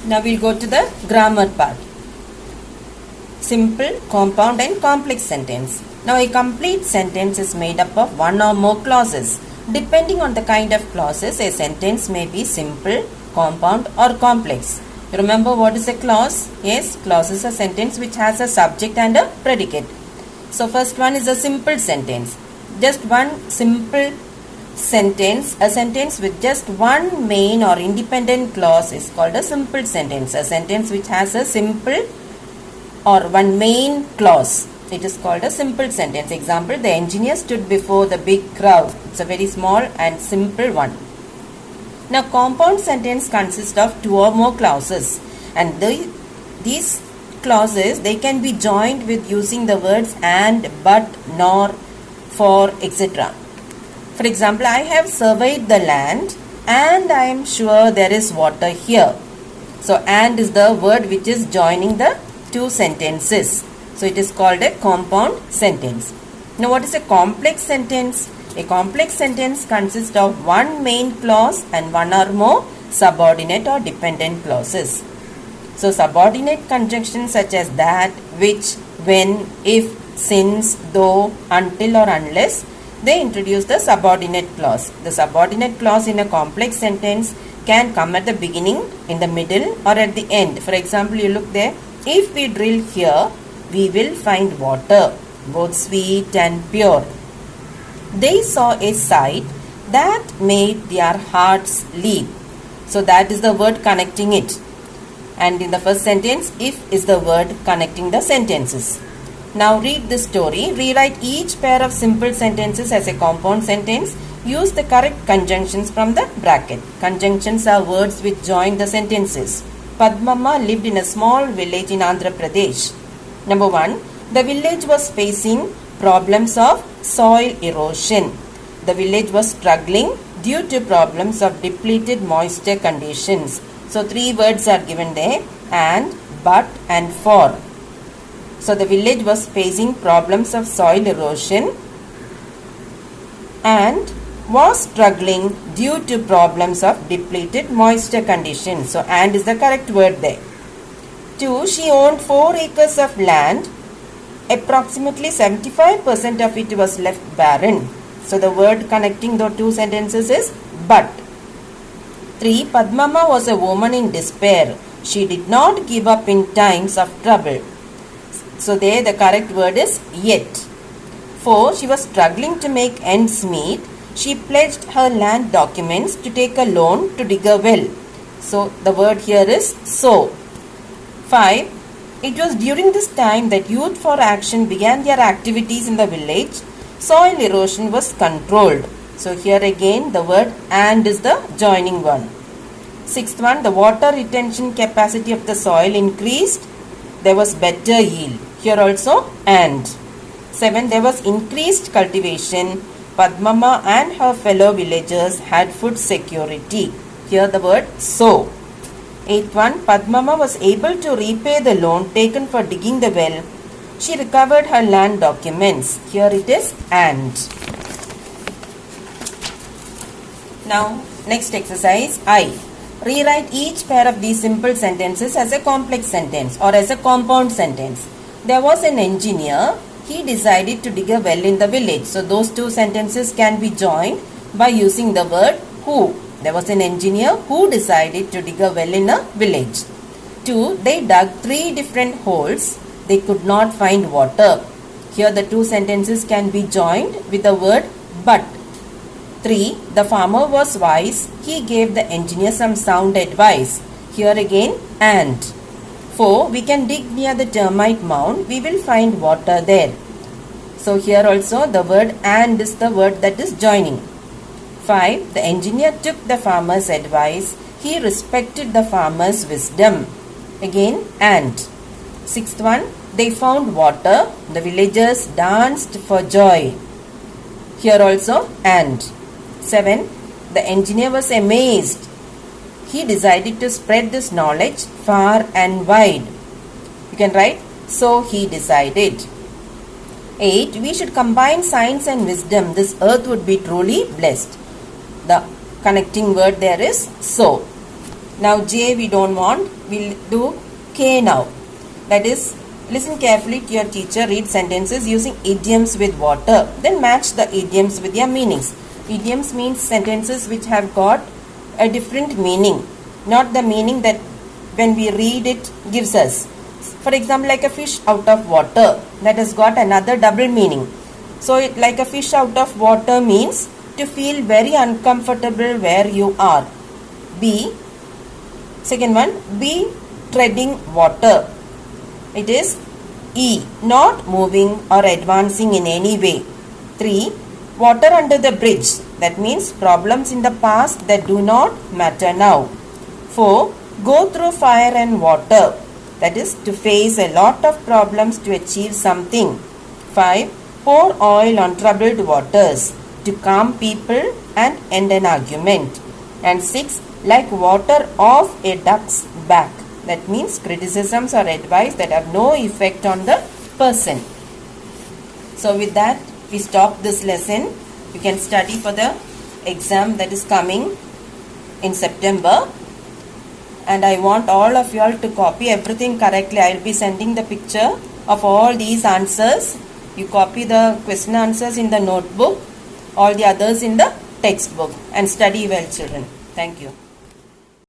Now we'll go to the grammar part. Simple, compound and complex sentence. Now a complete sentence is made up of one or more clauses. Depending on the kind of clauses, a sentence may be simple, compound or complex. You remember what is a clause? Yes, clause is a sentence which has a subject and a predicate. So first one is a simple sentence. Just one simple sentence, a sentence with just one main or independent clause is called a simple sentence. A sentence which has a simple or one main clause, it is called a simple sentence. Example, the engineer stood before the big crowd. It's a very small and simple one. Now compound sentence consists of two or more clauses, and these clauses, they can be joined with using the words and, but, nor, for, etc. For example, I have surveyed the land and I am sure there is water here. So and is the word which is joining the two sentences. So it is called a compound sentence. Now what is a complex sentence? A complex sentence consists of one main clause and one or more subordinate or dependent clauses. So subordinate conjunctions such as that, which, when, if, since, though, until or unless, they introduce the subordinate clause. The subordinate clause in a complex sentence can come at the beginning, in the middle or at the end. For example, you look there, if we drill here, we will find water, both sweet and pure. They saw a sight that made their hearts leap. So that is the word connecting it. And in the first sentence, if is the word connecting the sentences. Now read this story. Rewrite each pair of simple sentences as a compound sentence. Use the correct conjunctions from the bracket. Conjunctions are words which join the sentences. Padmamma lived in a small village in Andhra Pradesh. Number 1. The village was facing problems of soil erosion. The village was struggling due to problems of depleted moisture conditions. So 3 words are given there, and, but and for. So the village was facing problems of soil erosion and was struggling due to problems of depleted moisture conditions. So and is the correct word there. 2. She owned 4 acres of land. Approximately 75% of it was left barren. So the word connecting the two sentences is but. 3. Padmamma was a woman in despair. She did not give up in times of trouble. So there the correct word is yet. 4. She was struggling to make ends meet. She pledged her land documents to take a loan to dig a well. So the word here is so. 5. It was during this time that Youth for Action began their activities in the village. Soil erosion was controlled. So here again the word and is the joining one. 6th one, the water retention capacity of the soil increased. There was better yield. Here also and. 7, there was increased cultivation. Padmamma and her fellow villagers had food security. Here the word so. 8th one, Padmamma was able to repay the loan taken for digging the well. She recovered her land documents. Here it is and. Now next exercise I. Rewrite each pair of these simple sentences as a complex sentence or as a compound sentence. There was an engineer. He decided to dig a well in the village. So those two sentences can be joined by using the word who. There was an engineer who decided to dig a well in a village. 2. They dug 3 different holes. They could not find water. Here the two sentences can be joined with the word but. 3. The farmer was wise. He gave the engineer some sound advice. Here again and. 4. We can dig near the termite mound. We will find water there. So here also the word and is the word that is joining. 5. The engineer took the farmer's advice. He respected the farmer's wisdom. Again and. 6th one, they found water. The villagers danced for joy. Here also and. 7. The engineer was amazed. He decided to spread this knowledge far and wide. You can write, so he decided. 8. We should combine science and wisdom. This earth would be truly blessed. The connecting word there is so. Now J we don't want, we'll do K now. That is, listen carefully to your teacher, read sentences using idioms with water. Then match the idioms with their meanings. Idioms means sentences which have got a different meaning, not the meaning that when we read it gives us. For example, like a fish out of water, that has got another double meaning. So like a fish out of water means to feel very uncomfortable where you are. B, second one, B treading water. It is E, not moving or advancing in any way. 3, water under the bridge. That means problems in the past that do not matter now. 4, go through fire and water. That is to face a lot of problems to achieve something. 5, pour oil on troubled waters. To calm people and end an argument. And 6, like water off a duck's back. That means criticisms or advice that have no effect on the person. So with that, we stop this lesson. You can study for the exam that is coming in September. And I want all of you all to copy everything correctly. I will be sending the picture of all these answers. You copy the question answers in the notebook, all the others in the textbook, and study well, children. Thank you.